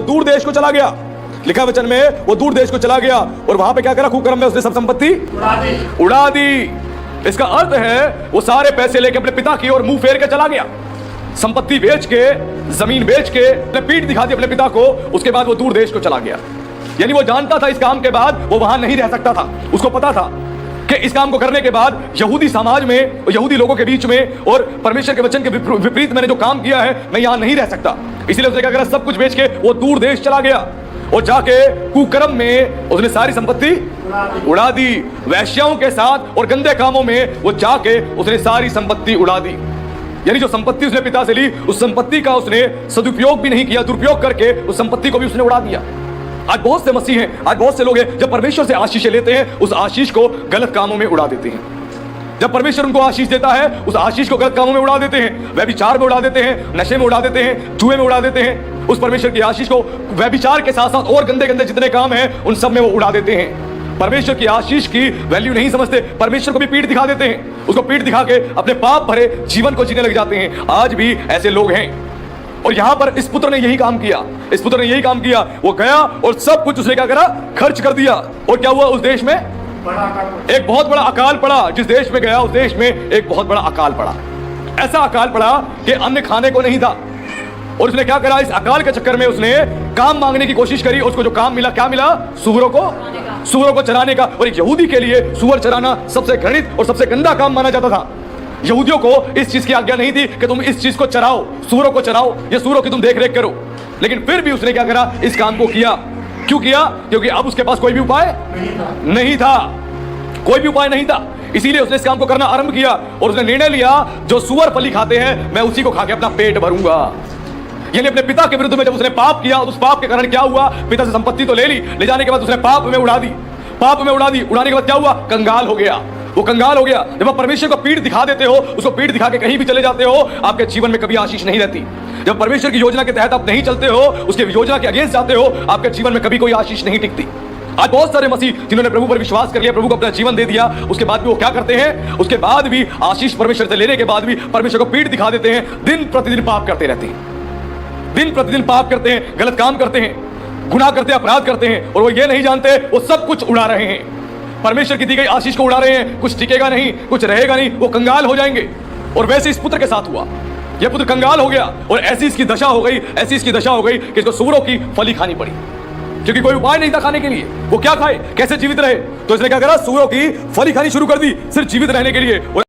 दूर देश को चला गया, लिखा वचन में वो दूर देश को चला गया और वहां पे क्या करा, कुकर्म में उसने सब संपत्ति उड़ा दी। इसका अर्थ है वो सारे पैसे लेके अपने पिता की ओर मुंह फेर के चला गया, संपत्ति बेच के, जमीन बेच के, अपने पीठ दिखा दी अपने पिता को, उसके बाद वो दूर देश को चला गया। यानी वो जानता था इस काम के बाद वो वहां नहीं रह सकता था, उसको पता था कि इस काम को करने के बाद यहूदी समाज में, यहूदी लोगों के बीच में और परमेश्वर के वचन के विपरीत मैंने जो काम किया है मैं यहां नहीं रह सकता। इसलिए उसने क्या करा, सब कुछ बेच के वो दूर देश चला गया और जाके कुकर्म में उसने सारी संपत्ति उड़ा दी। वैश्याओं के साथ और गंदे कामों में वो जाके उसने सारी संपत्ति उड़ा दी। यानी जो संपत्ति उसने पिता से ली, उस संपत्ति का उसने सदुपयोग भी नहीं किया, दुरुपयोग करके उस संपत्ति को भी उसने उड़ा दिया। आज बहुत से मसीह हैं, आज बहुत से लोग हैं, जब परमेश्वर से आशीष लेते हैं उस आशीष को गलत कामों में उड़ा देते हैं। जब परमेश्वर उनको आशीष देता है उस आशीष को गलत कामों में उड़ा देते हैं, व्यभिचार में उड़ा देते हैं, नशे में उड़ा देते हैं, जुए में उड़ा देते हैं। उस परमेश्वर की आशीष को व्यभिचार के साथ साथ और गंदे गंदे जितने काम हैं उन सब में वो उड़ा देते हैं। परमेश्वर की आशीष की वैल्यू नहीं समझते, परमेश्वर को भी पीठ दिखा देते हैं, उसको पीठ दिखा के अपने पाप भरे जीवन को जीने लग जाते हैं। आज भी ऐसे लोग हैं और यहां पर इस पुत्र ने यही काम किया, इस पुत्र ने यही काम किया। वो गया और सब कुछ उसने क्या करा, खर्च कर दिया। और क्या हुआ, उस देश में एक बहुत बड़ा अकाल पड़ा। जिस देश में गया उस देश में एक बहुत बड़ा अकाल पड़ा। ऐसा अकाल पड़ा कि अन्न खाने को नहीं था और उसने क्या करा, इस अकाल के चक्कर में उसने काम मांगने की कोशिश करी। उसको जो काम मिला, क्या मिला, सूअरों को चराने का। और एक यहूदी के लिए सूअर चराना सबसे घृणित और सबसे गंदा काम माना जाता था। यहूदियों को इस चीज की आज्ञा नहीं थी कि तुम इस चीज को चराओ, सूअरों को चराओ या सूअरों की तुम देख रेख करो। लेकिन फिर भी उसने क्या करा, इस काम को किया। क्यों किया, क्योंकि अब उसके पास कोई भी उपाय नहीं था, कोई भी उपाय नहीं था। इसीलिए उसने इस काम को करना आरंभ किया और उसने निर्णय लिया, जो सूअर फली खाते हैं मैं उसी को खा के अपना पेट भरूंगा। यानी अपने पिता के विरुद्ध में जब उसने पाप किया, उस पाप के कारण क्या हुआ, पिता से संपत्ति तो ले ली, ले जाने के बाद उसने पाप में उड़ा दी, पाप में उड़ा दी। उड़ाने के बाद क्या हुआ, कंगाल हो गया। वो कंगाल हो गया। जब आप परमेश्वर को पीठ दिखा देते हो, उसको पीठ दिखा के कहीं भी चले जाते हो, आपके जीवन में कभी आशीष नहीं रहती। जब परमेश्वर की योजना के तहत आप नहीं चलते हो, उसके योजना के अगेंस्ट जाते हो, आपके जीवन में कभी कोई आशीष नहीं टिकती। आज बहुत सारे मसीह जिन्होंने प्रभु पर विश्वास कर लिया, प्रभु को अपना जीवन दे दिया, उसके बाद भी वो क्या करते हैं, उसके बाद भी आशीष परमेश्वर से लेने के बाद भी परमेश्वर को पीठ दिखा देते हैं। दिन प्रतिदिन पाप करते रहते हैं, दिन प्रतिदिन पाप करते हैं, गलत काम करते हैं, गुनाह करते हैं, अपराध करते हैं और वो ये नहीं जानते वो सब कुछ उड़ा रहे हैं। परमेश्वर की दी गई आशीष को उड़ा रहे हैं। कुछ टिकेगा नहीं, कुछ रहेगा नहीं, वो कंगाल हो जाएंगे। और वैसे इस पुत्र के साथ हुआ, यह पुत्र कंगाल हो गया और ऐसी इसकी दशा हो गई, ऐसी इसकी दशा हो गई कि इसको सूअरों की फली खानी पड़ी, क्योंकि कोई उपाय नहीं था खाने के लिए। वो क्या खाए, कैसे जीवित रहे, तो इसने क्या करा, सूअरों की फली खानी शुरू कर दी सिर्फ जीवित रहने के लिए। और